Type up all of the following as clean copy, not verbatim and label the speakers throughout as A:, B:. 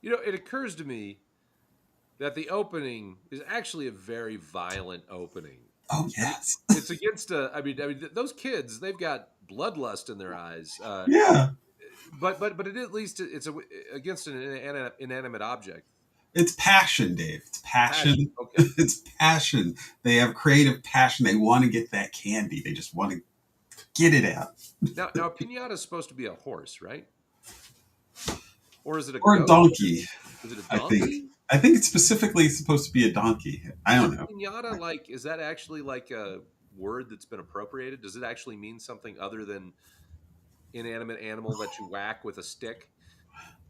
A: It occurs to me that the opening is actually a very violent opening.
B: Oh
A: I mean,
B: yes.
A: it's against those kids. They've got bloodlust in their eyes.
B: Yeah.
A: But at least against an inanimate object.
B: It's passion, Dave. It's
A: Passion.
B: passion.
A: Okay.
B: It's passion. They have creative passion. They want to get that candy. They just want to get it out.
A: Now, a pinata is supposed to be a horse, right? Or is it a
B: Or a
A: goat?
B: donkey,
A: Is it a
B: I think.
A: donkey?
B: I think it's specifically supposed to be a donkey. I
A: Is
B: don't know.
A: pinata like? Is that actually like a word that's been appropriated? Does it actually mean something other than inanimate animal that you whack with a stick?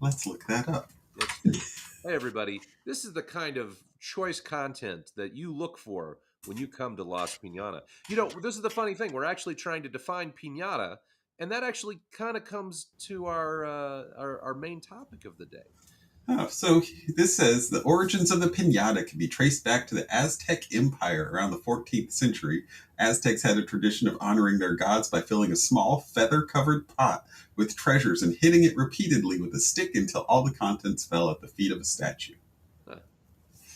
B: Let's look that up.
A: Let's do it. Hey, everybody. This is the kind of choice content that you look for when you come to Lost Pinata. This is the funny thing. We're actually trying to define pinata, and that actually kind of comes to our main topic of the day.
B: Oh, so this says the origins of the piñata can be traced back to the Aztec Empire around the 14th century. Aztecs had a tradition of honoring their gods by filling a small, feather covered pot with treasures and hitting it repeatedly with a stick until all the contents fell at the feet of a statue.
A: Huh.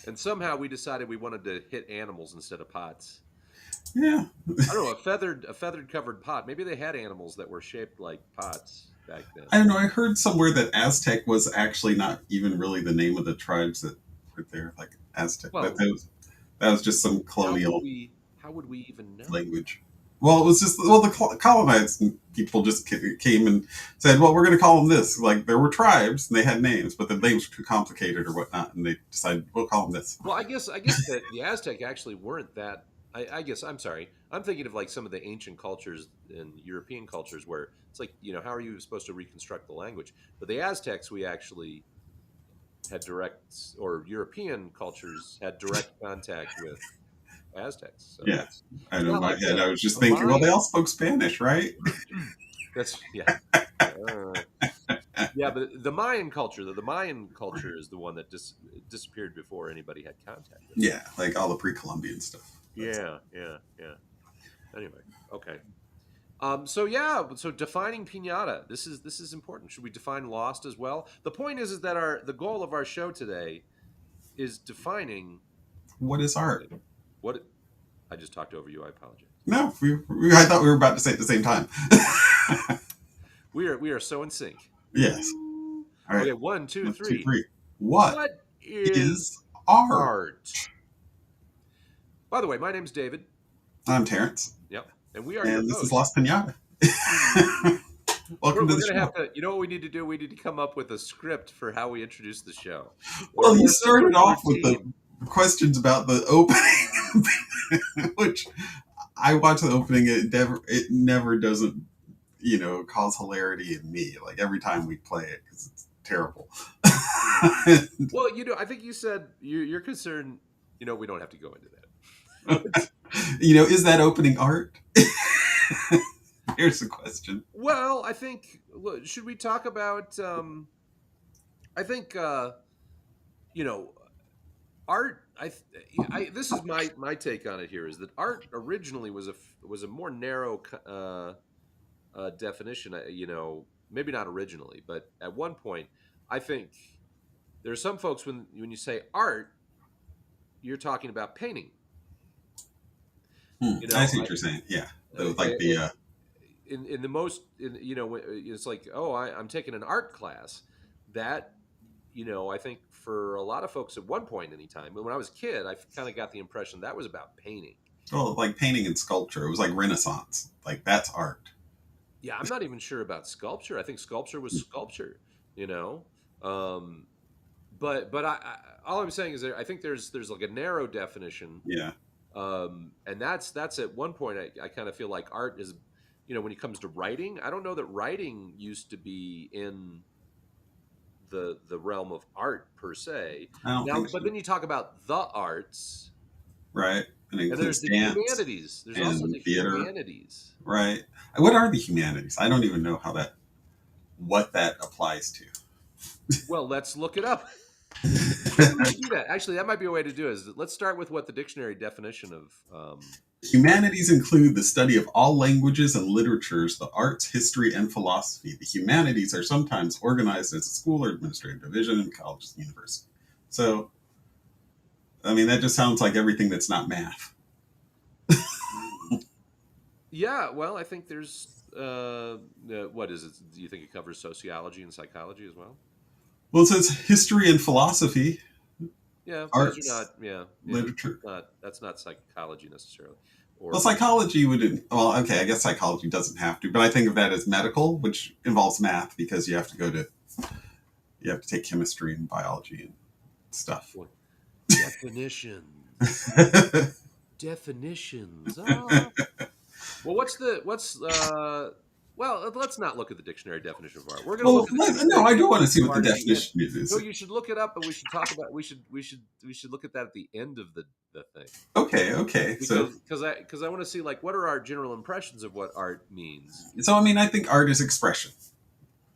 A: And somehow we decided we wanted to hit animals instead of pots.
B: Yeah.
A: I don't know, a feathered covered pot. Maybe they had animals that were shaped like pots back then.
B: I don't know. I heard somewhere that Aztec was actually not even really the name of the tribes that were there, like Aztec.
A: Well,
B: That was just some
A: how would
B: colonial
A: we how would we even know?
B: language. Well, it was just the colonized people just came and said, "Well, we're going to call them this." Like there were tribes and they had names, but the names were too complicated or whatnot, and they decided we'll call them this.
A: Well, I guess that the Aztec actually weren't that. I guess I'm sorry. I'm thinking of like some of the ancient cultures and European cultures where it's like how are you supposed to reconstruct the language? But the Aztecs, we actually had direct, or European cultures had direct contact with Aztecs. So
B: Yeah, I
A: it's
B: know. In
A: not
B: my
A: like
B: head, I was just
A: the
B: thinking, well, they
A: Mayan.
B: all spoke Spanish, right?
A: That's yeah. Uh, yeah, but the Mayan culture is the one that disappeared before anybody had contact with it.
B: Yeah, like all the pre-Columbian stuff. That's,
A: Yeah, yeah, yeah. Anyway, okay. So defining pinata. This is important. Should we define lost as well? The point is that the goal of our show today is defining
B: what is art?
A: what. I just talked over you. I apologize.
B: No, I thought we were about to say it at the same time.
A: We are so in sync.
B: Yes. All right.
A: Okay, one, two,
B: 1, 2,
A: three.
B: 3. What
A: What is
B: is art?
A: art? By the way, my name's David.
B: I'm Terrance,
A: Yep, and we are your
B: and this is
A: hosts.
B: Lost Pinata.
A: We're
B: Welcome to the
A: going to
B: show.
A: have to. You know what we need to do? We need to come up with a script for how we introduce the show.
B: Well, you
A: Some sort
B: started
A: of
B: off with the
A: routine.
B: questions about the opening, which I watch the opening. It never doesn't cause hilarity in me. Like every time we play it because it's terrible.
A: Well, I think you said you're concerned. We don't have to go into that.
B: Is that opening art? Here's the question.
A: Well, I think. Should we talk about? I think you know art. This is my take on it. Here is that art originally was a more narrow definition. Maybe not originally, but at one point, I think there are some folks when you say art, you're talking about painting. You
B: I
A: know,
B: see what you're saying. Yeah, like
A: I,
B: the
A: in the most it's like, oh, I'm taking an art class. That I think for a lot of folks at one point in time, when I was a kid, I kind of got the impression that was about painting.
B: like painting and sculpture. It was like Renaissance. Like that's art.
A: Yeah, I'm not even sure about sculpture. I think sculpture was sculpture. you know um but all I'm saying is I think there's like a narrow definition.
B: Yeah.
A: And that's at one point I kind of feel like art is, when it comes to writing, I don't know that writing used to be in the realm of art per se.
B: I don't
A: Now,
B: think
A: but
B: so.
A: then you talk about the arts,
B: Right. And it
A: and there's
B: includes
A: the
B: dance
A: humanities. There's also
B: and
A: the
B: theater.
A: humanities.
B: Right. What are the humanities? I don't even know what that applies to.
A: Well, let's look it up. Maybe we should do that. Actually, that might be a way to do it. Is let's start with what the dictionary definition of
B: Humanities include the study of all languages and literatures, the arts, history, and philosophy. The humanities are sometimes organized as a school or administrative division in colleges and universities. So, I mean, that just sounds like everything that's not math.
A: Mm. Yeah, well, I think there's what is it? Do you think it covers sociology and psychology as well?
B: Well, it says history and philosophy,
A: Yeah, those are
B: arts,
A: not. Yeah, yeah,
B: literature.
A: that's not psychology necessarily,
B: Well,
A: or
B: psychology would, well, okay, I guess psychology doesn't have to, but I think of that as medical, which involves math because you have to take chemistry and biology and stuff.
A: what definitions. Definitions. Ah. Well, what's well, let's not look at the dictionary definition of art. We're going to
B: Well,
A: look at the
B: no,
A: dictionary
B: I do want to see
A: definition of
B: what the
A: art at the end.
B: definition
A: No,
B: is.
A: you should look it up, but we should talk about we should look at that at the end of the thing.
B: Okay, okay. So,
A: Because I want to see like what are our general impressions of what art means.
B: so I mean, I think art is expression,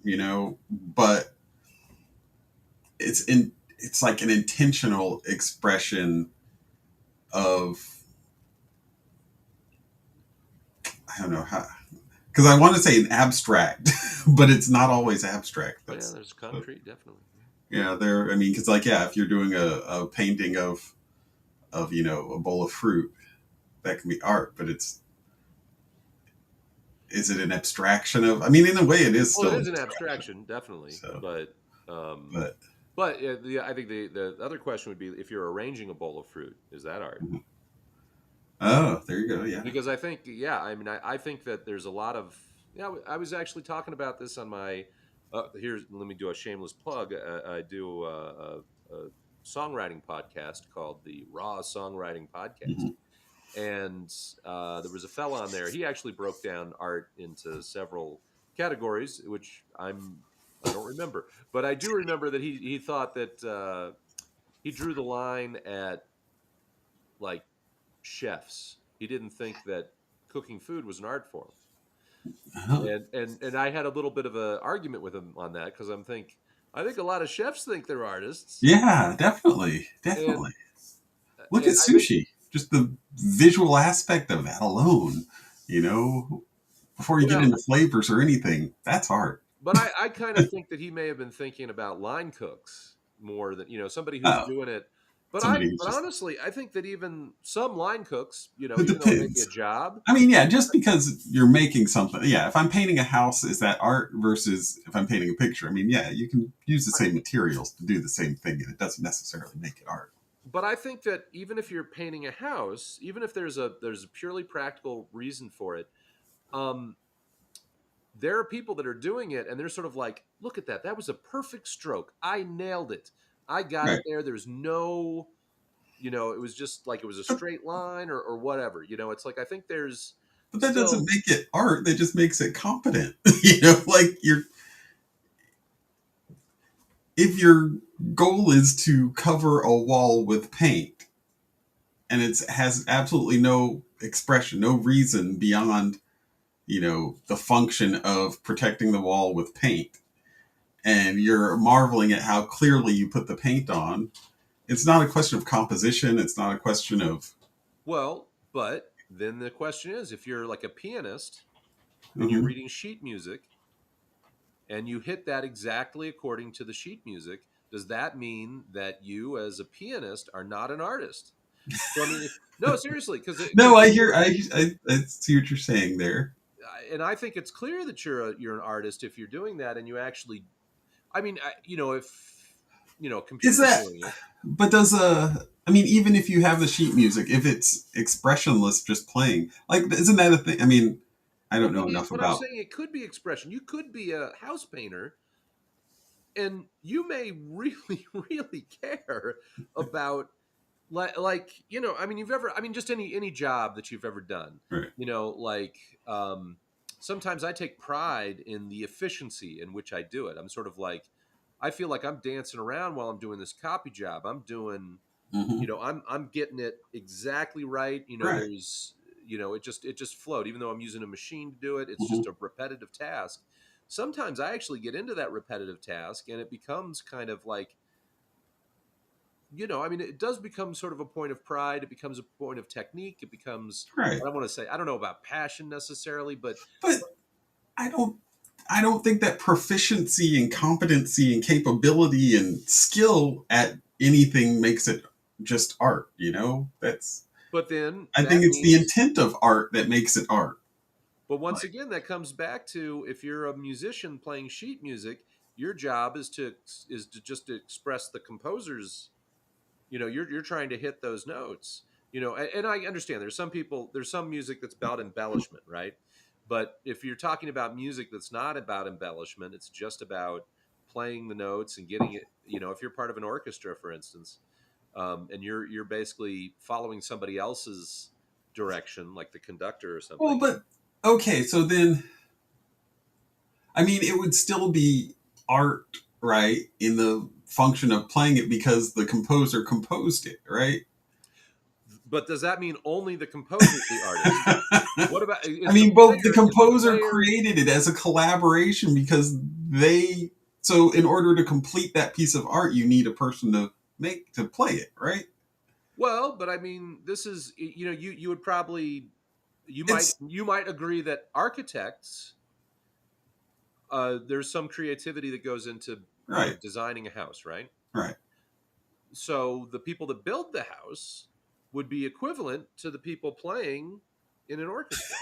B: you know, but it's like an intentional expression of, I don't know how, because I want to say an abstract, but it's not always abstract.
A: Oh yeah,
B: That's
A: there's concrete, definitely.
B: yeah. There, I mean, because like yeah, if you're doing a painting of a bowl of fruit, that can be art, but it's is it an abstraction of? I mean, in a way, it is
A: Well, it
B: still an
A: is an
B: abstraction.
A: abstraction, definitely,
B: So,
A: um,
B: but
A: I think the other question would be if you're arranging a bowl of fruit, is that art?
B: oh, there you go. Yeah.
A: Because I think, yeah, I mean, I think that there's a lot of, yeah, I was actually talking about this on my, here's, let me do a shameless plug. I do a songwriting podcast called the Raw Songwriting Podcast.
B: Mhm.
A: And there was a fella on there. He actually broke down art into several categories, which I don't remember, but I do remember that he thought that he drew the line at like chefs. He didn't think that cooking food was an art form.
B: Oh,
A: And I had a little bit of an argument with him on that because I think a lot of chefs think they're artists,
B: yeah, definitely,
A: and
B: definitely. Look at
A: I think
B: sushi. Just the visual aspect of that alone, you know, before you get
A: well,
B: into flavors or anything, that's art.
A: but I kind of think that he may have been thinking about line cooks more than somebody who's
B: Oh,
A: doing it.
B: somebody who's
A: But
B: just,
A: honestly, I think that even some line cooks,
B: it
A: even though it may be a
B: depends.
A: job,
B: I mean, yeah, just because you're making something, yeah, if I'm painting a house, is that art versus if I'm painting a picture? I mean, yeah, you can use the same materials to do the same thing, and it doesn't necessarily make it art.
A: but I think that even if you're painting a house, even if there's a purely practical reason for it, um, there are people that are doing it and they're sort of like, look at that. That was a perfect stroke. I nailed it. I got it
B: Right.
A: there. There's no, it was just like it was a
B: But,
A: straight line or whatever. It's like I think there's
B: but that doesn't
A: still,
B: make it art. That just makes it competent. You know, like if your goal is to cover a wall with paint and it has absolutely no expression, no reason beyond, the function of protecting the wall with paint, and you're marveling at how clearly you put the paint on, it's not a question of composition. It's not a question of,
A: well, but then the question is if you're like a pianist and you're
B: mhm.
A: reading sheet music and you hit that exactly according to the sheet music, does that mean that you as a pianist are not an artist? So I mean, no, seriously,
B: No,
A: because
B: I
A: if
B: hear,
A: you're
B: I see what you're saying there.
A: and I think it's clear that you're an artist if you're doing that and you actually. I mean, if a
B: Is
A: computer's
B: that,
A: doing it.
B: but does I mean, even if you have the sheet music, if it's expressionless, just playing, like, isn't that a thing? I mean, I
A: Well,
B: don't know enough
A: but I'm
B: about.
A: saying it could be expression. You could be a house painter, and you may really, really care about I mean, just any job that you've ever done.
B: Right.
A: You know, like sometimes I take pride in the efficiency in which I do it. I'm sort of like I feel like I'm dancing around while I'm doing this copy job. I'm doing
B: Hmm.
A: I'm getting it exactly right.
B: Right.
A: There's it just flowed. Even though I'm using a machine to do it, it's
B: Hmm.
A: just a repetitive task. Sometimes I actually get into that repetitive task and it becomes kind of like I mean, it does become sort of a point of pride. It becomes a point of technique. It becomes,
B: Right.
A: I don't want to say, I don't know about passion necessarily, but
B: But I don't I don't think that proficiency and competency and capability and skill at anything makes it just art, you know? That's
A: then
B: I think
A: that
B: it's the
A: means,
B: intent of art that makes it art.
A: but once
B: Like,
A: again, that comes back to if you're a musician playing sheet music, your job is to just to express the composer's. You're trying to hit those notes. And I understand there's some music that's about embellishment, right? But if you're talking about music that's not about embellishment, it's just about playing the notes and getting it. If you're part of an orchestra, for instance, and you're basically following somebody else's direction, like the conductor or
B: well,
A: something.
B: but okay, so then I mean it would still be art, right? In the function of playing it because the composer composed it, right?
A: But does that mean only the composer is the artist? What about
B: I
A: is the
B: mean, both the
A: player? Is the
B: composer
A: player
B: created it as a collaboration because they. So, in order to complete that piece of art, you need a person to play it, right?
A: Well, but I mean, this is you would probably
B: It's
A: you might agree that architects, there's some creativity that goes into
B: right,
A: designing a house, right?
B: right.
A: So the people that build the house would be equivalent to the people playing in an orchestra.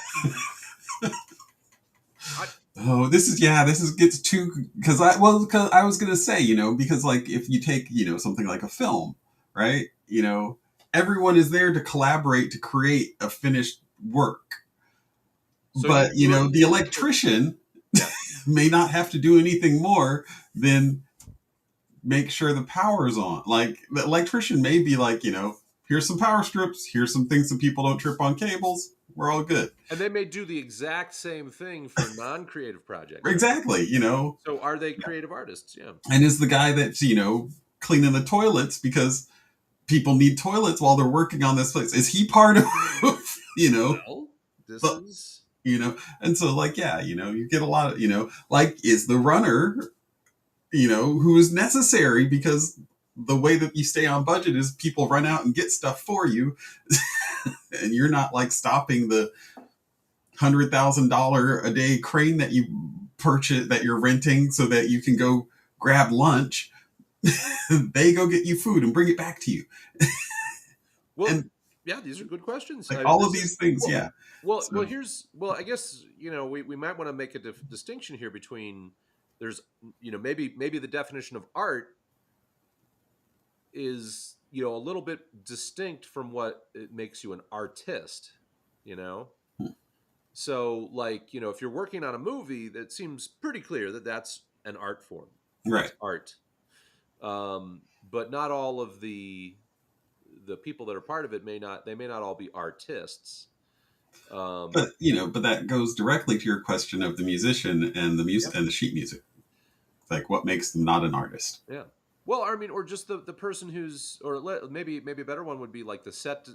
A: I,
B: Oh, this is gets too because I was gonna say because like if you take something like a film, right? Everyone is there to collaborate to create a finished work,
A: so
B: but the
A: you would
B: electrician
A: yeah.
B: may not have to do anything more than make sure the power's on. Like the electrician may be like, here's some power strips, here's some things so people don't trip on cables. We're all good.
A: And they may do the exact same thing for non-creative projects, right?
B: Exactly.
A: So are they creative artists? Yeah.
B: And is the guy that's, cleaning the toilets because people need toilets while they're working on this place. Is he part of, you know,
A: Well, this
B: the,
A: is
B: and so like, yeah, you get a lot of, like is the runner, who is necessary because the way that you stay on budget is people run out and get stuff for you and you're not like stopping the $100,000 a day crane that you purchase that you're renting so that you can go grab lunch. They go get you food and bring it back to you.
A: well,
B: And
A: yeah, these are good questions.
B: like all of
A: This
B: these
A: is
B: things, yeah.
A: well.
B: So
A: Here's I guess we might want to make a distinction here between there's maybe the definition of art is a little bit distinct from what it makes you an artist. You know, so like if you're working on a movie, that seems pretty clear that that's an art form.
B: right.
A: That's art. But not all of the people that are part of it may not all be artists. Um,
B: But that goes directly to your question of the musician and the
A: yeah,
B: music and the sheet music. Like what makes them not an artist?
A: yeah. Well, I mean, or just the person who's, or maybe a better one would be like the set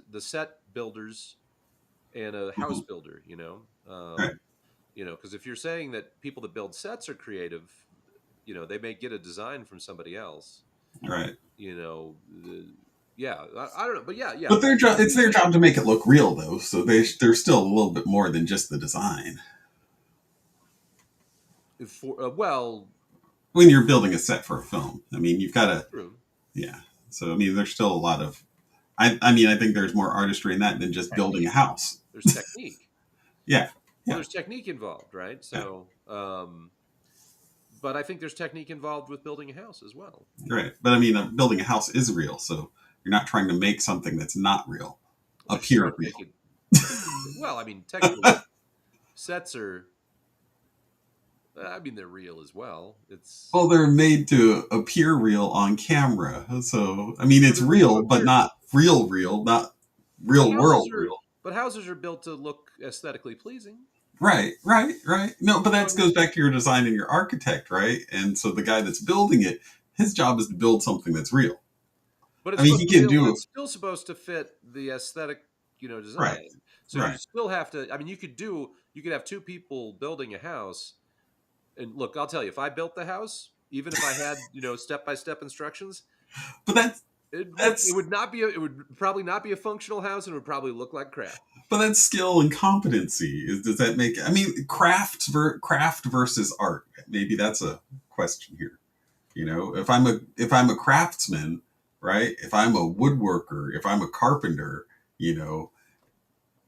A: builders and a house
B: Mhm.
A: builder.
B: Right,
A: Because if you're saying that people that build sets are creative, they may get a design from somebody else.
B: right.
A: You know, yeah, I don't know, but yeah, yeah.
B: But it's their job to make it look real, though. So they're still a little bit more than just the design.
A: For well,
B: When you're building a set for a film, I mean, you've got to,
A: true.
B: yeah. So I mean, there's still a lot of, I mean, I think there's more artistry in that than just building a
A: Technique.
B: house.
A: There's technique.
B: Yeah,
A: Well,
B: yeah,
A: there's technique involved, right?
B: yeah.
A: So, but I think there's technique involved with building a house as well.
B: Right. But I mean, building a house is real, so you're not trying to make something that's not real
A: Well, sure,
B: appear real.
A: make it. Well, I mean, technically, sets are. I mean, they're real as well. It's
B: Well, they're made to appear real on camera. So, I mean,
A: for
B: it's
A: them to
B: real, but
A: appear.
B: not real, not
A: But
B: real
A: houses
B: world
A: are.
B: real.
A: But houses are built to look aesthetically pleasing.
B: Right. No, but that
A: So,
B: goes back to your design and your architect, right? And so the guy that's building it, his job is to build something that's real.
A: but
B: I mean, he can
A: but
B: do
A: it's still supposed to fit the aesthetic,
B: right,
A: design. So you
B: right.
A: still have to. I mean, you could have two people building a house. And look, I'll tell you, if I built the house, even if I had, step by step instructions,
B: But that's
A: It
B: That's
A: would not be it would probably not be a functional house, and it would probably look like crap.
B: but that's skill and competency. Does that make? I mean, craft versus art. Maybe that's a question here. If I'm a craftsman, right? If I'm a woodworker, if I'm a carpenter, you know,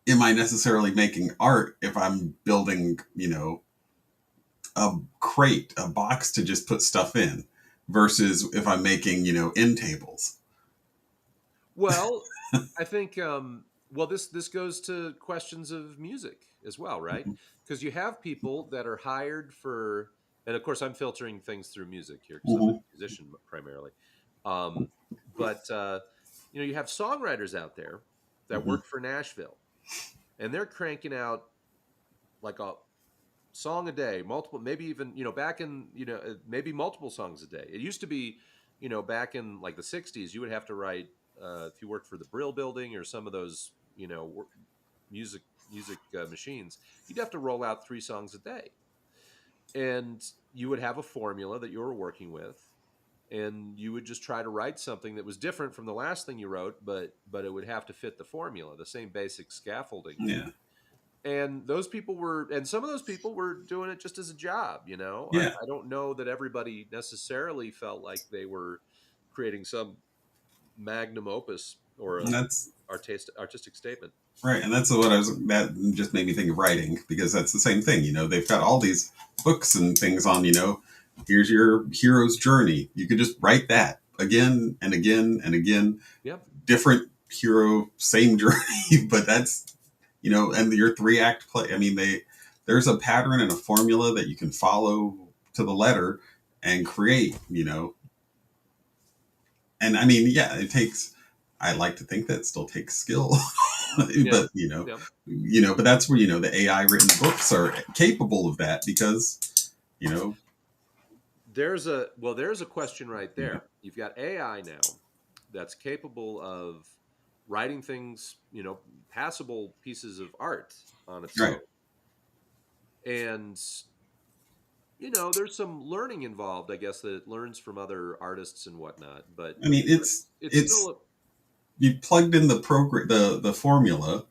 B: am I necessarily making art if I'm building, a crate, a box to just put stuff in, versus if I'm making, end tables.
A: Well, I think well this goes to questions of music as well, right?
B: Mhm.
A: Because you have people that are hired for, and of course I'm filtering things through music here because I'm a
B: Mhm.
A: musician primarily. Um, but you have songwriters out there that
B: Mhm.
A: work for Nashville, and they're cranking out like a song a day, multiple, maybe even, back in, maybe multiple songs a day. It used to be, back in like the 60s, you would have to write, if you worked for the Brill Building or some of those, music machines, you'd have to roll out 3 songs a day. And you would have a formula that you were working with. And you would just try to write something that was different from the last thing you wrote, but it would have to fit the formula, the same basic scaffolding.
B: Yeah.
A: And some of those people were doing it just as a job.
B: Yeah.
A: I don't know that everybody necessarily felt like they were creating some magnum opus or
B: And
A: a
B: that's
A: artistic statement.
B: right. And that's what that just made me think of writing, because that's the same thing. They've got all these books and things on, here's your hero's journey. You could just write that again and again and again,
A: Yep.
B: different hero, same journey, but and your 3 act play. I mean, there's a pattern and a formula that you can follow to the letter and create, and I mean, yeah, it takes. I like to think that it still takes skill,
A: Yeah.
B: but
A: Yeah.
B: but that's where the AI written books are capable of that, because you know,
A: There's a question right
B: yeah,
A: there. You've got AI now that's capable of writing things, passable pieces of art on its own.
B: right.
A: And there's some learning involved, I guess, that it learns from other artists and whatnot. But
B: I mean,
A: it's
B: it's
A: still
B: you plugged in the program, the formula,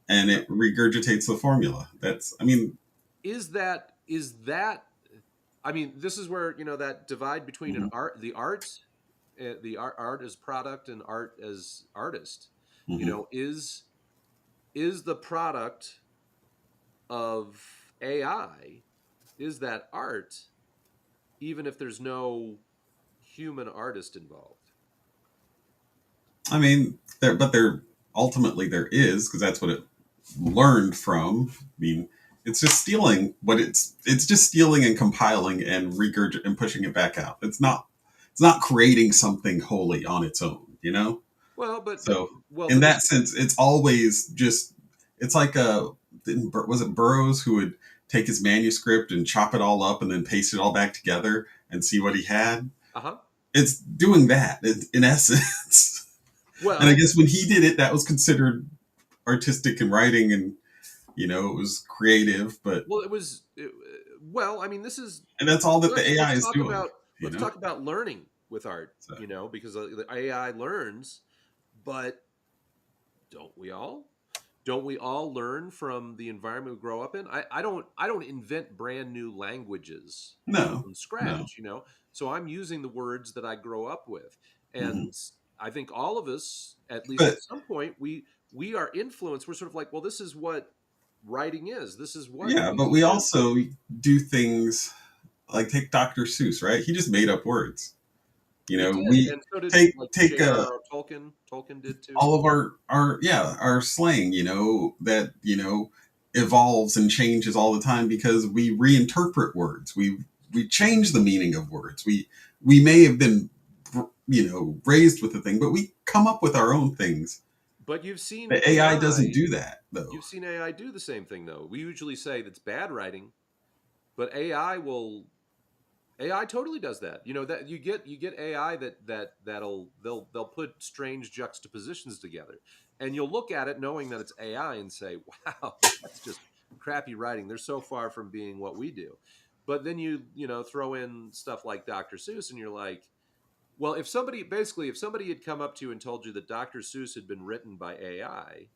B: and
A: yeah.
B: it regurgitates the formula. That's, I mean,
A: Is that? I mean, this is where that divide between
B: mhm,
A: art as product and art as artist. You
B: mhm.
A: know, is the product of AI, is that art, even if there's no human artist involved?
B: I mean, there ultimately there is, because that's what it learned from. I mean, it's just stealing it's just stealing and compiling and regurgitating and pushing it back out. It's not creating something wholly on its own,
A: Well, but
B: So
A: well,
B: in
A: but
B: that
A: this
B: sense, it's always just it's like was it Burroughs who would take his manuscript and chop it all up and then paste it all back together and see what he had.
A: uh-huh.
B: It's doing that in essence. And I
A: Well,
B: guess when he did it, that was considered artistic and writing, and it was creative. But
A: well, well, I mean, this is
B: and that's all that the AI
A: let's
B: is
A: talk
B: doing.
A: about
B: You know,
A: learning with art,
B: so
A: because the AI learns, but don't we all? Don't we all learn from the environment we grow up in? I don't invent brand new languages
B: no,
A: from
B: no.
A: scratch, So I'm using the words that I grow up with.
B: Hmm.
A: And I think all of us, at least
B: But
A: at some point, we are influenced. We're sort of like, well, this is what writing is. This is what
B: yeah, but
A: music
B: we
A: is.
B: also do things like take Dr. Seuss, right? He just made up words.
A: He did,
B: We
A: and so did
B: take
A: like
B: take
A: J.R.R. Tolkien. Tolkien did too.
B: all of our slang, that evolves and changes all the time, because we reinterpret words. We change the meaning of words. We may have been raised with the thing, but we come up with our own things.
A: But you've seen
B: The AI doesn't
A: AI.
B: do that, though.
A: You've seen AI do the same thing, though. We usually say that's bad writing, but AI totally does that. That you get AI they'll put strange juxtapositions together, and you'll look at it knowing that it's AI and say, "Wow, that's just crappy writing. They're so far from being what we do." But then you throw in stuff like Dr. Seuss, and you're like, Well, if somebody had come up to you and told you that Dr. Seuss had been written by AI,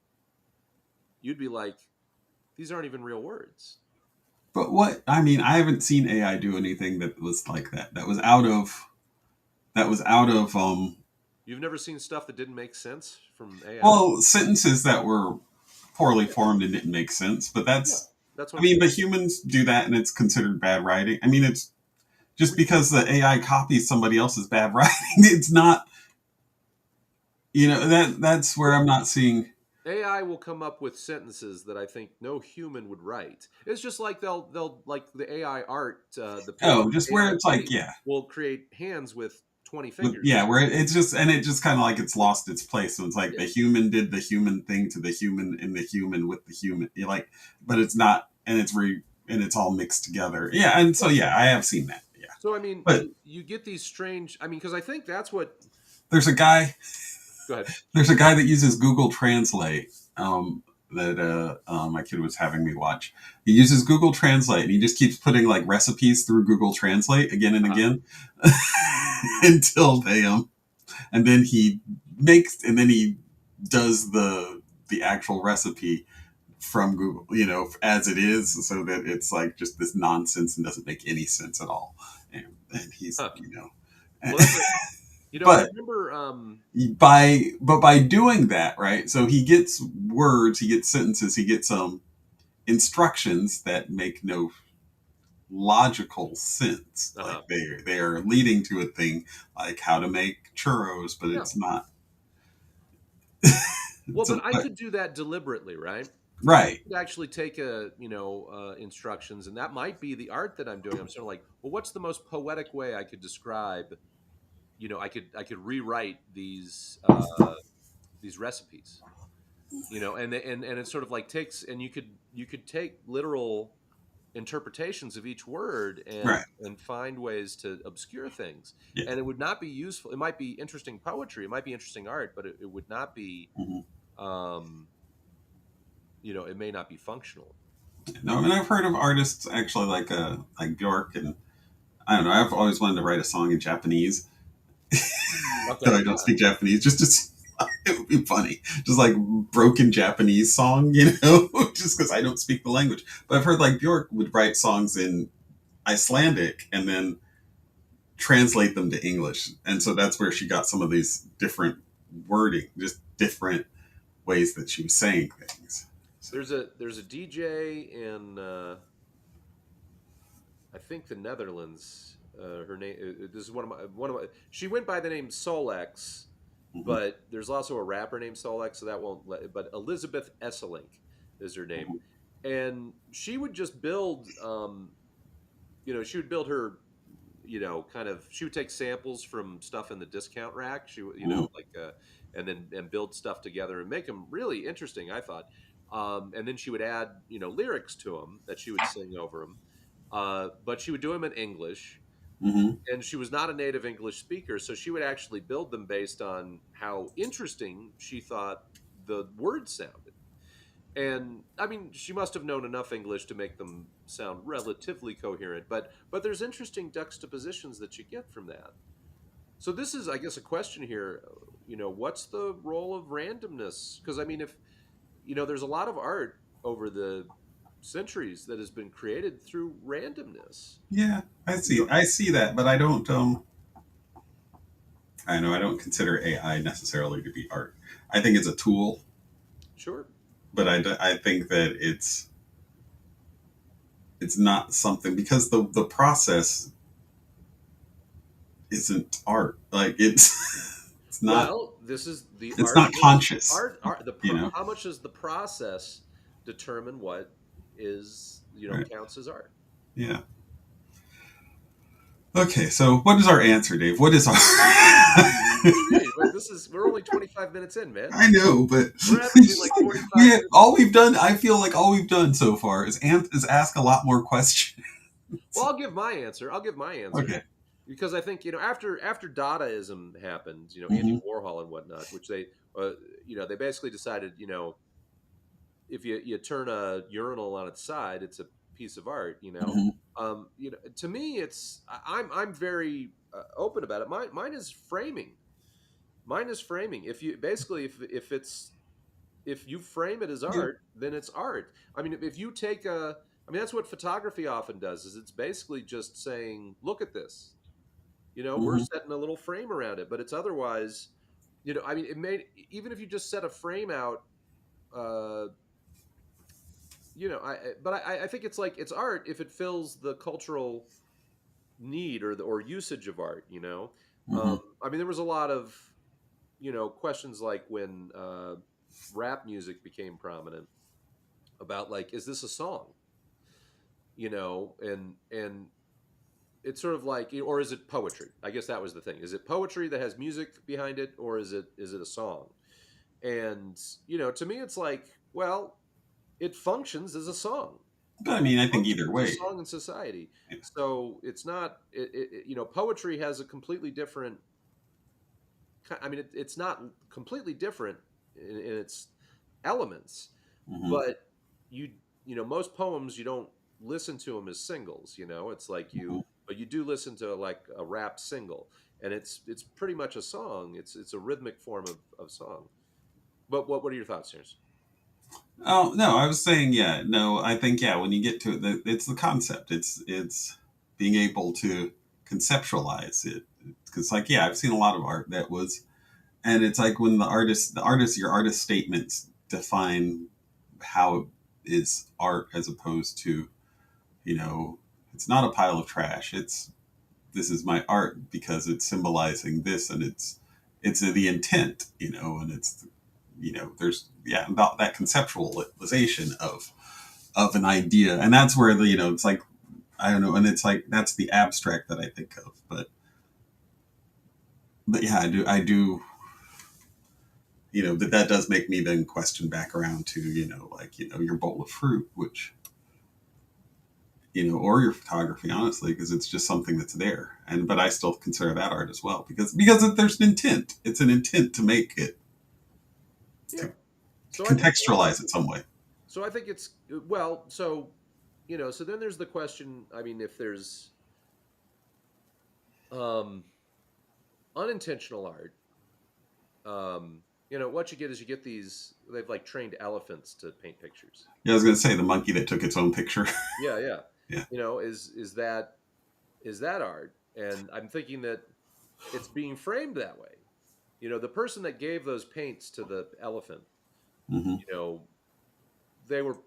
A: you'd be like, these aren't even real words.
B: But what I mean, I haven't seen AI do anything that was like that. That was out of
A: You've never seen stuff that didn't make sense from AI?
B: well, sentences that were poorly
A: Yeah,
B: formed and didn't make sense. But
A: yeah.
B: that's
A: That's what
B: I
A: I'm
B: mean,
A: saying.
B: but humans do that and it's considered bad writing. I mean, it's just
A: We,
B: because the AI copies somebody else's bad writing, it's not, that's where
A: well,
B: I'm not seeing.
A: AI will come up with sentences that I think no human would write. It's just like they'll like the AI art, the
B: Oh, just where
A: AI
B: it's like,
A: paint
B: yeah,
A: will create hands with 20
B: but
A: fingers.
B: yeah, where it's just, and it just kind of like it's lost its place. So it's like
A: Yeah,
B: the human did the human thing to the human and the human with the human. You're like, but it's not, and it's all mixed together. Yeah, and so
A: yeah.
B: yeah, I have seen that. Yeah,
A: So I mean,
B: but
A: you get these strange. I mean, because I think that's what.
B: there's a guy
A: Go ahead.
B: there's a guy that uses Google Translate. That my kid was having me watch. He uses Google Translate and he just keeps putting like recipes through Google Translate again and
A: Uh-huh.
B: again until they and then and then he does the actual recipe from Google, as it is, so that it's like just this nonsense and doesn't make any sense at all. And he's,
A: Huh. Well, that's a. I
B: but
A: remember.
B: by doing that, right? So he gets words, he gets sentences, he gets instructions that make no logical sense. Like
A: Uh-huh.
B: they are leading to a thing like how to make churros, but
A: Yeah.
B: it's not.
A: Well,
B: So,
A: but I
B: but
A: could do that deliberately, right? I
B: right,
A: could actually take instructions, and that might be the art that I'm doing. I'm sort of like, well, what's the most poetic way I could describe? I could rewrite these recipes, and it sort of like takes, and you could take literal interpretations of each word and
B: right,
A: and find ways to obscure things,
B: yeah.
A: and it would not be useful. It might be interesting poetry, it might be interesting art, but it would not be,
B: Mhm.
A: um it may not be functional.
B: No, I mean I've heard of artists actually like Bjork, and I don't know. I've always wanted to write a song in Japanese, though
A: Okay,
B: I don't
A: yeah.
B: speak Japanese. Just to, it would be funny, just like broken Japanese song, just because I don't speak the language. But I've heard like Bjork would write songs in Icelandic and then translate them to English, and so that's where she got some of these different wording, just different ways that she was saying things. So,
A: There's a DJ in, I think, the Netherlands. Her name. This is one of my. She went by the name Solex,
B: mhm,
A: but there's also a rapper named Solex, so that won't. But Elizabeth Esselink is her name,
B: mhm,
A: and she would just build. She would build her. Kind of. She would take samples from stuff in the discount rack. She would,
B: mhm,
A: and then and build stuff together and make them really interesting. I thought. And then she would add, lyrics to them that she would sing over them, but she would do them in English,
B: mhm.
A: and she was not a native English speaker, so she would actually build them based on how interesting she thought the words sounded. And I mean, she must have known enough English to make them sound relatively coherent, but there's interesting juxtapositions that you get from that. So this is, I guess, a question here. What's the role of randomness? Because I mean, if there's a lot of art over the centuries that has been created through randomness.
B: Yeah,
A: You know,
B: I see that, but I don't. I know I don't consider AI necessarily to be art. I think it's a tool,
A: sure.
B: but I think that it's not something because the process isn't art. Like
A: Well, this is the
B: it's
A: art.
B: not conscious.
A: Art.
B: You know.
A: How much does the process determine what is
B: Right.
A: counts as art?
B: Yeah. Okay. So what is our answer, Dave? What is our?
A: Hey, but we're only 25 minutes in, man.
B: I know, but
A: We're averaging like 45 minutes.
B: all we've done. I feel like all we've done so far is ask a lot more questions.
A: Well, I'll give my answer. I'll give my answer
B: Okay.
A: because I think after Dadaism happened, Andy
B: Hmm.
A: Warhol and whatnot, which they basically decided, if you turn a urinal on its side, it's a piece of art.
B: Hmm.
A: To me, I'm very open about it. Mine is framing. Mine is framing. If you basically if you frame it as
B: Yeah.
A: art, then it's art. I mean, if you take a, I mean, that's what photography often does. Is it's basically just saying, look at this. We're
B: Hmm.
A: setting a little frame around it, but it's otherwise. I mean, it made even if you just set a frame out. Uh, but I think it's like it's art if it fills the cultural need or the or usage of art.
B: Hmm.
A: I mean, there was a lot of questions like when rap music became prominent about like, is this a song? And it's sort of like, or is it poetry? I guess that was the thing. Is it poetry that has music behind it, or is it a song? And to me, it's like, well, it functions as a song.
B: But I mean, I think
A: Functions
B: either
A: as a
B: way.
A: song in society.
B: Yeah.
A: So it's not, poetry has a completely different. I mean, it's not completely different in its elements,
B: Hmm.
A: but you most poems you don't listen to them as singles. It's like
B: Hmm.
A: but you do listen to like a rap single, and it's pretty much a song. It's a rhythmic form of song. But what are your thoughts, Terrence?
B: Oh no, I was saying, yeah, no, I think, yeah, when you get to it, it's the concept. It's being able to conceptualize it. Because, like, yeah, I've seen a lot of art that was, and it's like when your artist statements define how it is art as opposed to, you know, it's not a pile of trash. It's this is my art because it's symbolizing this, and it's the intent, and it's there's, yeah, about that conceptualization of an idea, and that's where it's like, I don't know, and it's like that's the abstract that I think of, but yeah, I do that does make me then question back around to like your bowl of fruit, which or your photography, honestly, because it's just something that's there, and but I still consider that art as well because there's an intent. It's an intent to make it,
A: Yeah.
B: to
A: So I think
B: contextualize it some way.
A: so I think it's well. So then there's the question. I mean, if there's um, unintentional art, what you get is you get these. They've like trained elephants to paint pictures.
B: Yeah, I was going to say the monkey that took its own picture.
A: Yeah, yeah.
B: Yeah.
A: Is that art? And I'm thinking that it's being framed that way. The person that gave those paints to the elephant,
B: Hmm.
A: you know, they were,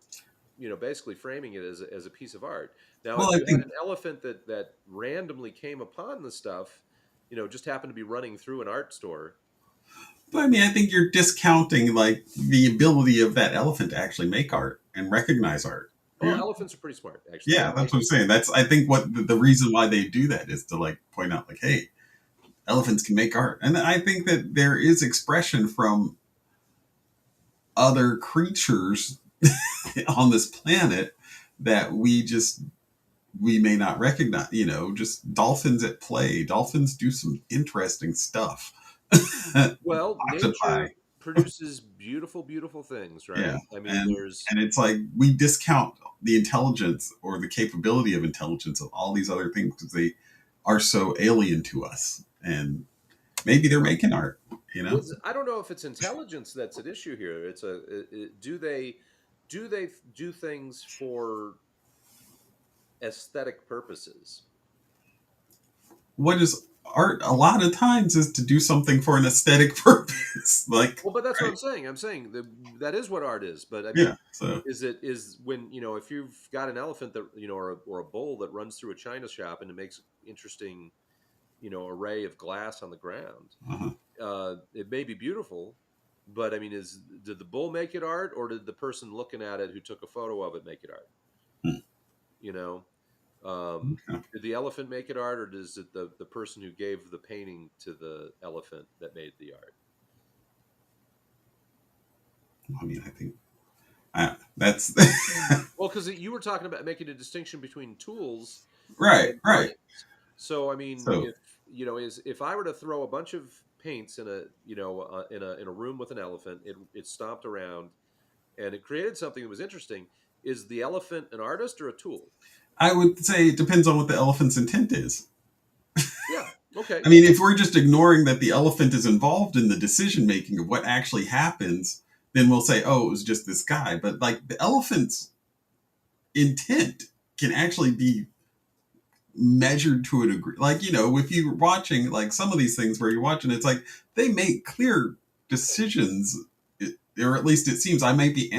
A: basically framing it as a piece of art. Now, if
B: Well, I
A: you had
B: think,
A: an elephant that randomly came upon the stuff, just happened to be running through an art store.
B: but I mean, I think you're discounting like the ability of that elephant to actually make art and recognize art.
A: Oh,
B: Yeah.
A: elephants are pretty smart, actually.
B: Yeah, that's what I'm saying. That's, I think, what the reason why they do that is to like point out, like, hey, elephants can make art, and I think that there is expression from other creatures on this planet that we may not recognize. Just dolphins at play. Dolphins do some interesting stuff.
A: Well,
B: Octopi.
A: nature produces beautiful, beautiful things,
B: Yeah,
A: right? I mean,
B: and
A: there's
B: and it's like we discount the intelligence or the capability of intelligence of all these other things because they are so alien to us, and maybe they're making art. You know,
A: I don't know if it's intelligence that's at issue here. Do they do things for aesthetic purposes?
B: what is art? A lot of times is to do something for an aesthetic purpose, like,
A: Well, but that's what
B: right?
A: I'm saying. I'm saying that is what art is. But I
B: Yeah.
A: mean,
B: So,
A: is when if you've got an elephant that or a bull that runs through a china shop and it makes interesting array of glass on the ground.
B: uh-huh.
A: It may be beautiful, but I mean, did the bull make it art, or did the person looking at it who took a photo of it make it art?
B: Hmm.
A: You know, um,
B: Okay.
A: did the elephant make it art, or is it the person who gave the painting to the elephant that made the art?
B: I mean, I think that's
A: Well, because you were talking about making a distinction between tools
B: right,
A: and
B: right.
A: frames. So I mean,
B: So,
A: if I were to throw a bunch of paints in a in a room with an elephant, it stomped around and it created something that was interesting. is the elephant an artist or a tool?
B: I would say it depends on what the elephant's intent is.
A: Yeah. Okay.
B: I mean, if we're just ignoring that the elephant is involved in the decision making of what actually happens, then we'll say, oh, it was just this guy. But like the elephant's intent can actually be measured to a degree. Like, if you're watching like some of these things where you're watching, it's like they make clear decisions, or at least it seems. I might be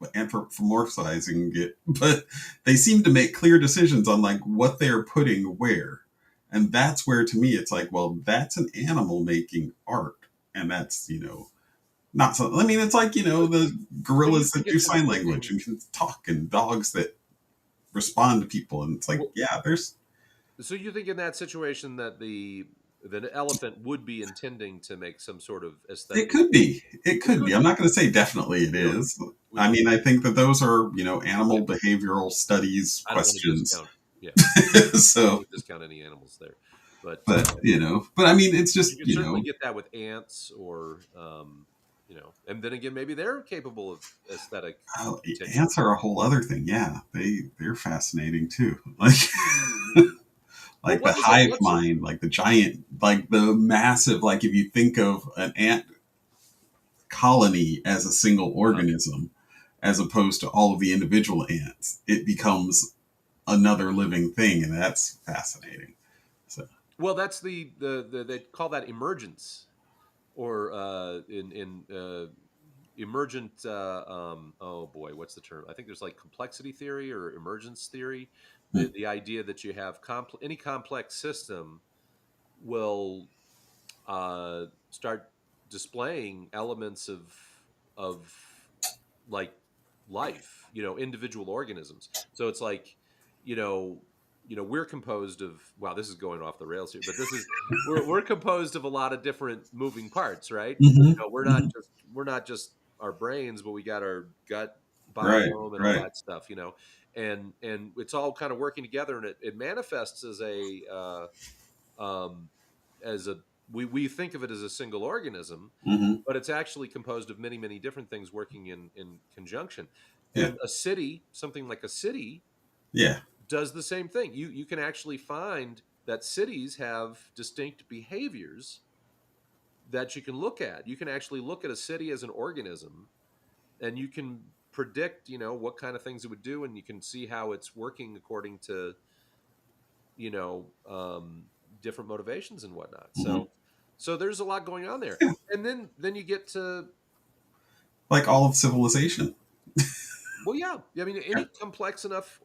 B: anthropomorphizing it, but they seem to make clear decisions on like what they're putting where. And that's where to me it's like, well, that's an animal making art. And that's, not so. I mean, it's like,
A: So,
B: the
A: so you
B: gorillas
A: think
B: that do
A: it's
B: sign language
A: intending?
B: and can talk, and dogs that respond to people. And it's like,
A: Well,
B: yeah, there's
A: so you think in that situation that the elephant would be intending to make some sort of
B: It
A: aesthetic
B: could
A: expression?
B: be. It
A: It
B: could be.
A: could
B: I'm
A: be.
B: not going to say definitely it
A: Really?
B: is.
A: We
B: I
A: don't.
B: mean, I think that those are,
A: Yeah.
B: animal behavioral studies
A: I don't want to
B: questions.
A: discount. Yeah. I don't
B: So,
A: want to discount any animals there, but
B: but I mean, it's
A: you
B: just,
A: can certainly get that with ants, or and then again, maybe they're capable of aesthetic
B: oh,
A: intention.
B: ants are a whole other thing. Yeah, they're fascinating too. Like,
A: Well,
B: like the
A: what is it?
B: hive
A: What's
B: mind, like the giant, like the massive, like if you think of an ant colony as a single organism, as opposed to all of the individual ants, it becomes another living thing, and that's fascinating. So,
A: well, that's the they call that emergence, or in emergent. Oh boy, what's the term? I think there's like complexity theory or emergence theory.
B: hmm,
A: The idea that you have any complex system will start displaying elements of like life, individual organisms. So it's like, you know, we're composed of, wow, this is going off the rails here, but this is we're composed of a lot of different moving parts, right?
B: hmm, hmm,
A: We're not just our brains, but we got our gut
B: right,
A: biome and all
B: right.
A: that stuff, and it's all kind of working together, and it manifests um, as a we think of it as a single organism,
B: Hmm.
A: but it's actually composed of many, many different things working in conjunction.
B: Yeah,
A: And a city, something like a city,
B: yeah.
A: does the same thing. You can actually find that cities have distinct behaviors that you can look at. You can actually look at a city as an organism, and you can predict, what kind of things it would do, and you can see how it's working according to you know different motivations and whatnot.
B: Hmm.
A: So there's a lot going on there,
B: Yeah,
A: and then you get to,
B: like all of civilization.
A: well, yeah, I mean,
B: Yeah.
A: any complex enough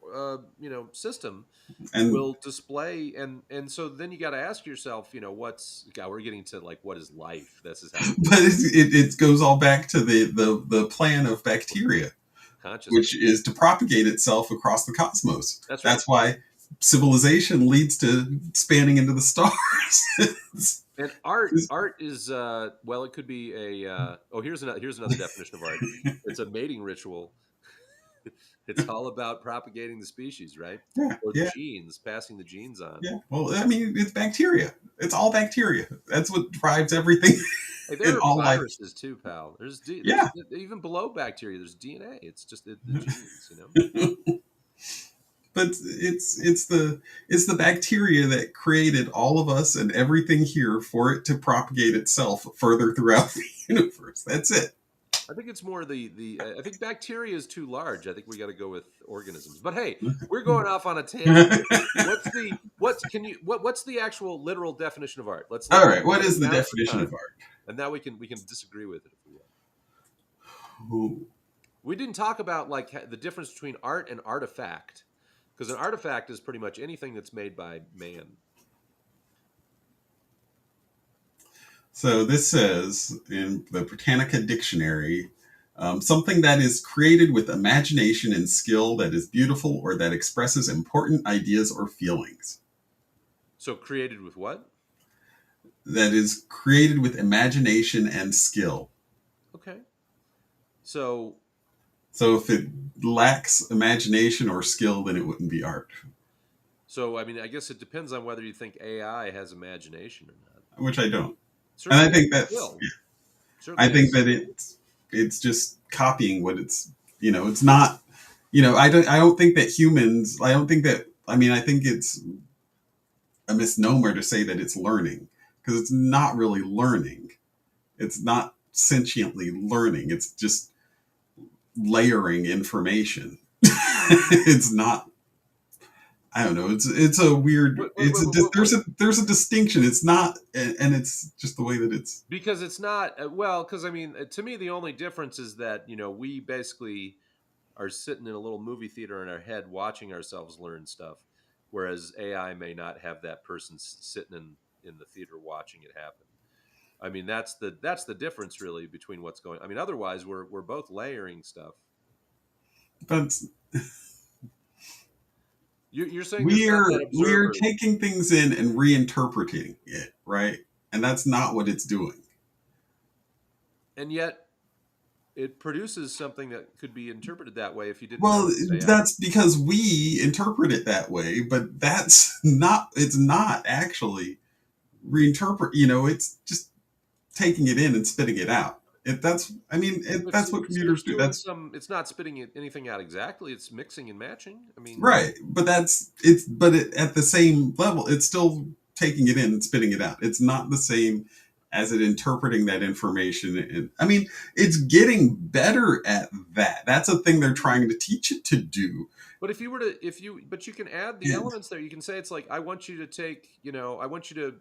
A: system
B: And
A: will display, and so then you got to ask yourself, what's, God, we're getting to like, what is life? This is how we get
B: but it goes all back to the plan of
A: to
B: bacteria, which
A: consciousness.
B: is to propagate itself across the cosmos.
A: That's right.
B: That's why civilization leads to spanning into the stars.
A: And art is, well, it could be a, oh, here's another definition of art. It's a mating ritual. It's all about propagating the species, right?
B: Yeah,
A: Or the
B: yeah,
A: genes, passing the genes on.
B: yeah. Well, I mean, it's bacteria. It's all bacteria. That's what drives everything
A: Hey,
B: in
A: there are
B: all life.
A: viruses too, pal. There's
B: Yeah.
A: even below bacteria. There's DNA. It's just the genes.
B: But it's the bacteria that created all of us and everything here for it to propagate itself further throughout the universe. That's it.
A: I think it's more the. I think bacteria is too large. I think we got to go with organisms. But hey, we're going off on a tangent here. What's the actual literal definition of art?
B: All right, what
A: Let's
B: is the
A: now's the
B: definition
A: time,
B: of art?
A: and now we can disagree with it if we want.
B: Ooh.
A: We didn't talk about like the difference between art and artifact, because an artifact is pretty much anything that's made by man.
B: So this says in the Britannica Dictionary, something that is created with imagination and skill, that is beautiful or that expresses important ideas or feelings.
A: So created with what?
B: That is created with imagination and skill.
A: Okay. So
B: So if it lacks imagination or skill, then it wouldn't be art,
A: I mean, I guess it depends on whether you think AI has imagination or not.
B: which I don't. And I
A: Certainly
B: think
A: has
B: that's,
A: skill.
B: yeah, I
A: Certainly has
B: think that
A: skill.
B: it's just copying what it's, it's not. I don't think that humans. I don't think that. I mean, I think it's a misnomer to say that it's learning because it's not really learning. It's not sentiently learning. It's just layering information. It's not. I don't know. It's a weird. There's a distinction. It's not, and it's just the way that it's.
A: because it's not well, because I mean, to me the only difference is that we basically are sitting in a little movie theater in our head watching ourselves learn stuff, whereas AI may not have that person sitting in the theater watching it happen. I mean, that's the difference really between what's going. I mean, otherwise we're both layering stuff.
B: But
A: You're saying there's not that
B: we're
A: observer,
B: taking things in and reinterpreting it, right? And that's not what it's doing.
A: and yet it produces something that could be interpreted that way if you didn't know
B: Well,
A: it was AI.
B: that's because we interpret it that way, but that's not. It's not actually reinterpret. It's just taking it in and spitting it out. That's. I mean, that's what
A: It's
B: computers do.
A: doing
B: That's
A: some. It's not spitting anything out exactly. It's mixing and matching. I mean,
B: right. But at the same level, it's still taking it in and spitting it out. It's not the same as it interpreting that information. And I mean, it's getting better at that. That's a thing they're trying to teach it to do.
A: but if you were to, if you, but you can add the
B: And
A: elements there. You can say it's like, I want you to take, I want you to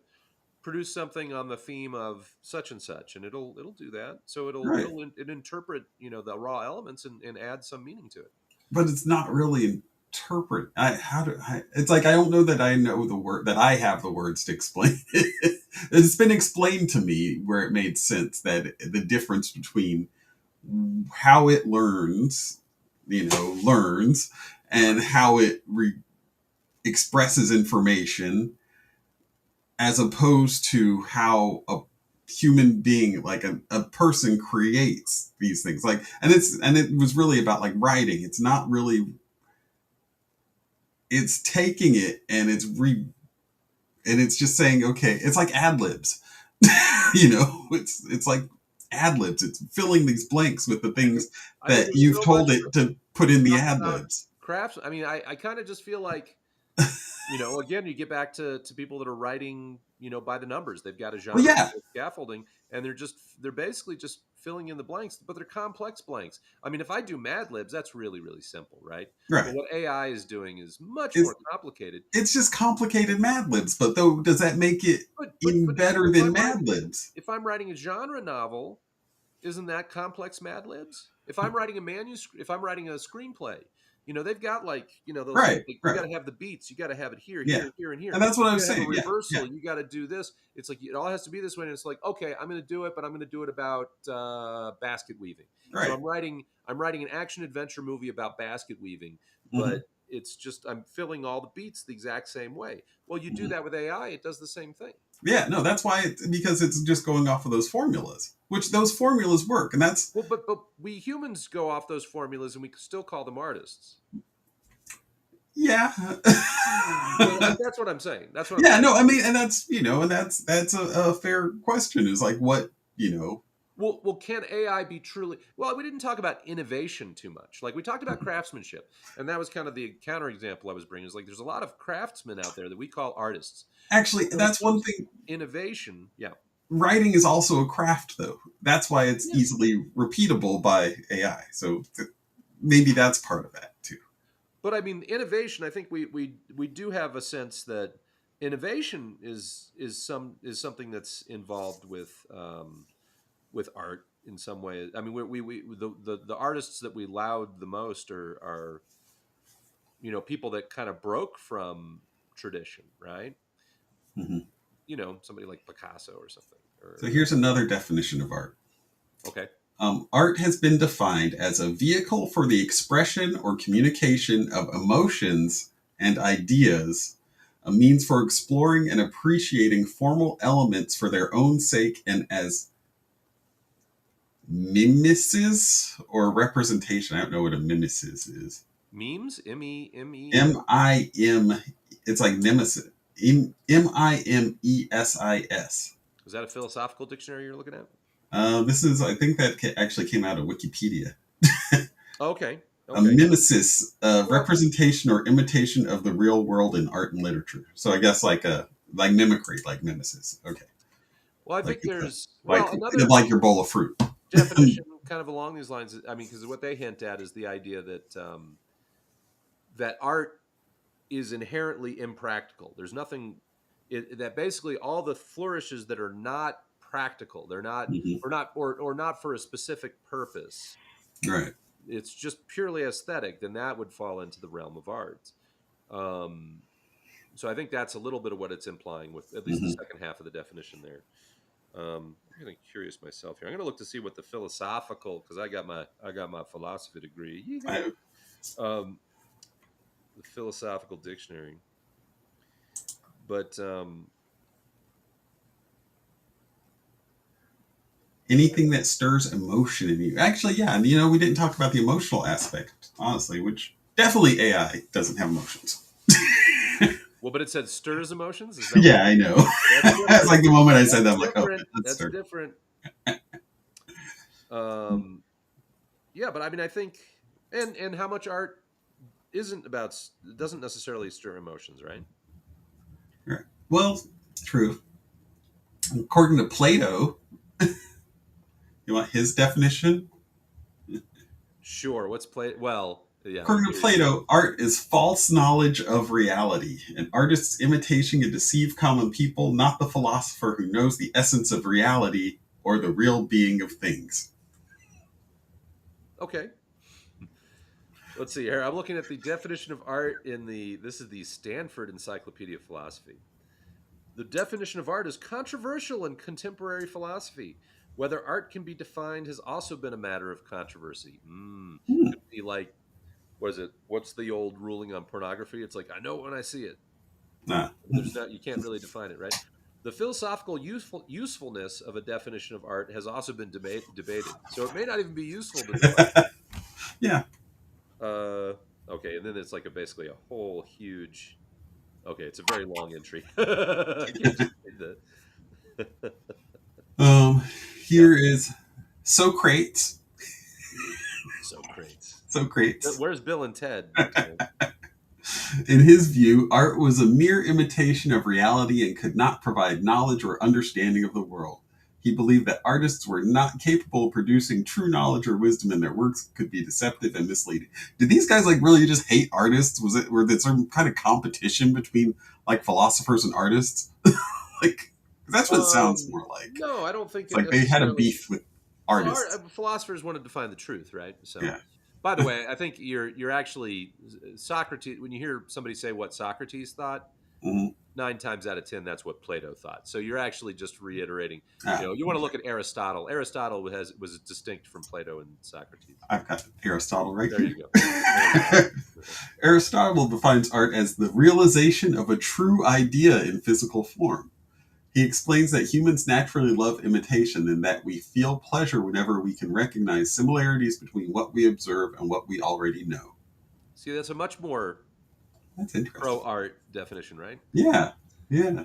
A: produce something on the theme of such and such, and it'll do that. So
B: right.
A: it interpret, the raw elements and add some meaning to it.
B: But it's not really interpret. It's like I don't know that I know the word that I have the words to explain it. It's been explained to me where it made sense that the difference between how it learns, and how it expresses information, as opposed to how a human being, like a person, creates these things. Like, and it was really about like writing. It's not really. It's taking it and it's just saying, okay, it's like ad libs. It's like ad libs. It's filling these blanks with the
A: I think
B: things
A: I think
B: that
A: there's
B: you've
A: so much
B: told it to put in the
A: talk
B: ad
A: about
B: libs.
A: crafts. I mean, I kind of just feel like, again, you get back to people that are writing, by the numbers. They've got a
B: Well,
A: genre,
B: yeah,
A: scaffolding, and they're basically just filling in the blanks, but they're complex blanks. I mean, if I do Mad Libs, that's really, really simple, right? But
B: right.
A: what AI is doing is much
B: It's
A: more complicated.
B: it's just complicated Mad Libs, but though, does that make it
A: But
B: any better than Mad Libs?
A: if I'm writing a genre novel, isn't that complex Mad Libs? If I'm writing a manuscript, if I'm writing a screenplay, they've got like, they'll say
B: Right,
A: like, you got
B: right,
A: to have the beats, you got to have it here,
B: yeah,
A: here, here, and
B: and
A: here.
B: that's what I
A: You
B: was
A: got to have a
B: saying. Yeah, yeah,
A: reversal. You got to do this. It's like it all has to be this way. And it's like, okay, I'm going to do it, but I'm going to do it about basket weaving. So
B: right.
A: I'm writing an action adventure movie about basket weaving,
B: Hmm.
A: but it's just I'm filling all the beats the exact same way. Well, you do
B: Hmm.
A: that with AI, it does the same thing.
B: Yeah, no, that's why because it's just going off of those formulas, which those formulas work, and that's
A: Well, but we humans go off those formulas, and we still call them artists.
B: yeah.
A: So that's what I'm saying. That's what I'm
B: Yeah,
A: saying.
B: no, I mean, and that's a fair question. Is like what
A: Well, can AI be truly? Well, we didn't talk about innovation too much. Like we talked about craftsmanship, and that was kind of the counterexample I was bringing. Is like there's a lot of craftsmen out there that we call artists,
B: actually,
A: but when it
B: that's one
A: comes to
B: thing.
A: innovation, yeah,
B: Writing is also a craft, though. That's why it's
A: yeah.
B: easily repeatable by AI. So maybe that's part of that too.
A: But I mean, innovation. I think we do have a sense that innovation is something that's involved with art in some way. I mean, the artists that we laud the most are people that kind of broke from tradition, right?
B: Hmm.
A: Somebody like Picasso or something.
B: So
A: Or
B: here's another definition of art.
A: okay,
B: Art has been defined as a vehicle for the expression or communication of emotions and ideas, a means for exploring and appreciating formal elements for their own sake, and as mimesis or representation. I don't know what a mimesis is.
A: memes, M-E-M-E-S.
B: M-I-M, it's like nemesis. Mimesis.
A: Is that a philosophical dictionary you're looking at?
B: This is, I think that actually came out of Wikipedia.
A: Okay,
B: A
A: Okay.
B: mimesis, a
A: Well,
B: representation or imitation of the real world in art and literature. So I guess like mimicry, like mimesis. Okay,
A: I
B: like
A: think
B: it's a,
A: there's
B: like
A: another
B: like your bowl of fruit.
A: definition kind of along these lines. I mean, because what they hint at is the idea that that art is inherently impractical. There's nothing that basically all the flourishes that are not practical. They're not
B: Hmm.
A: or not for a specific purpose.
B: Right.
A: It's just purely aesthetic. Then that would fall into the realm of art. Um, so I think that's a little bit of what it's implying with at least the
B: Hmm.
A: second half of the definition there. I'm kind of curious myself here. I'm going to look to see what the philosophical because I got my philosophy degree. Yee-hoo.
B: I,
A: Um, the philosophical dictionary, but
B: anything that stirs emotion in you. Actually, yeah. And we didn't talk about the emotional aspect, honestly, which definitely AI doesn't have emotions.
A: well, but it said stirs emotions. Is that what?
B: Yeah, I know.
A: That's
B: That's
A: different.
B: like the moment I said
A: That's
B: that, I'm like, oh,
A: different.
B: that's
A: That's
B: stir.
A: different. Um, yeah, but I mean, I think, and how much art isn't about doesn't necessarily stir emotions, right?
B: Right. Well, true. According to Plato, you want his definition?
A: Sure. What's play? Well, yeah.
B: According to
A: Here you go.
B: Plato, art is false knowledge of reality. An artist's imitation to deceive common people, not the philosopher who knows the essence of reality or the real being of things.
A: Okay. Let's see here. I'm looking at the definition of art in the. This is the Stanford Encyclopedia of Philosophy. The definition of art is controversial in contemporary philosophy. Whether art can be defined has also been a matter of controversy.
B: Hmm.
A: Could be like, what is it? What's the old ruling on pornography? It's like I know it when I see it.
B: Nah.
A: There's not you can't really define it, right? The philosophical usefulness of a definition of art has also been debated. So it may not even be useful to know it.
B: Yeah.
A: Okay, and then it's like basically a whole huge. Okay, it's a very long entry. I can't just read the.
B: Um,
A: Yeah,
B: Here is Socrates.
A: so great.
B: Socrates.
A: Where's Bill and Ted?
B: In his view, art was a mere imitation of reality and could not provide knowledge or understanding of the world. He believed that artists were not capable of producing true knowledge or wisdom, and their works could be deceptive and misleading. Did these guys like really just hate artists? Were there some kind of competition between like philosophers and artists? Like that's what it sounds more like.
A: No, I don't think
B: It's
A: it
B: like they had a
A: necessarily.
B: beef with
A: Well,
B: artists.
A: philosophers wanted to find the truth, right? So,
B: Yeah.
A: by the way, I think you're actually Socrates. When you hear somebody say what Socrates thought,
B: Mhm.
A: 9 times out of 10, that's what Plato thought. So you're actually just reiterating.
B: Ah,
A: You want to
B: okay.
A: look at Aristotle. Aristotle was distinct from Plato and Socrates.
B: I've got Aristotle right
A: There
B: here.
A: you go. There you go.
B: Aristotle defines art as the realization of a true idea in physical form. He explains that humans naturally love imitation and that we feel pleasure whenever we can recognize similarities between what we observe and what we already know.
A: See, that's a much more
B: That's
A: pro
B: interesting.
A: art definition, right?
B: Yeah, yeah.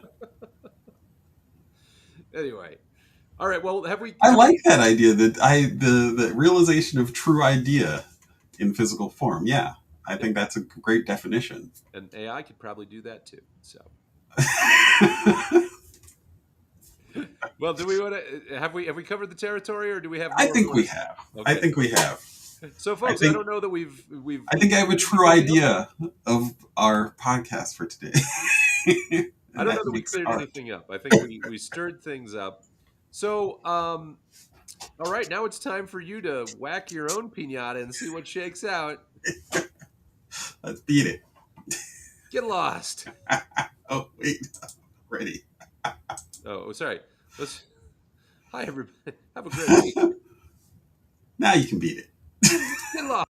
A: Anyway, all right. Well,
B: I
A: have we
B: like that idea that the realization of true idea in physical form. Yeah, I
A: yeah,
B: think that's a great definition.
A: and AI could probably do that too. So,
B: I
A: well, do we want to have we covered the territory, or do we have more we
B: think
A: want
B: we
A: to?
B: have. I
A: Okay,
B: think we have.
A: so
B: I
A: folks, I
B: think
A: don't know that
B: I
A: we've
B: think I have a
A: cleared
B: true
A: anything up.
B: idea of our podcast for today.
A: I
B: And
A: don't
B: that
A: know that we
B: makes
A: cleared
B: art.
A: anything up. I think we stirred things up. So, all right, now it's time for you to whack your own pinata and see what shakes out.
B: Let's beat it.
A: Get lost.
B: Oh wait, ready.
A: Oh, sorry. Let's. Hi, everybody. Have a great week.
B: Now you can beat it.
A: Get lost.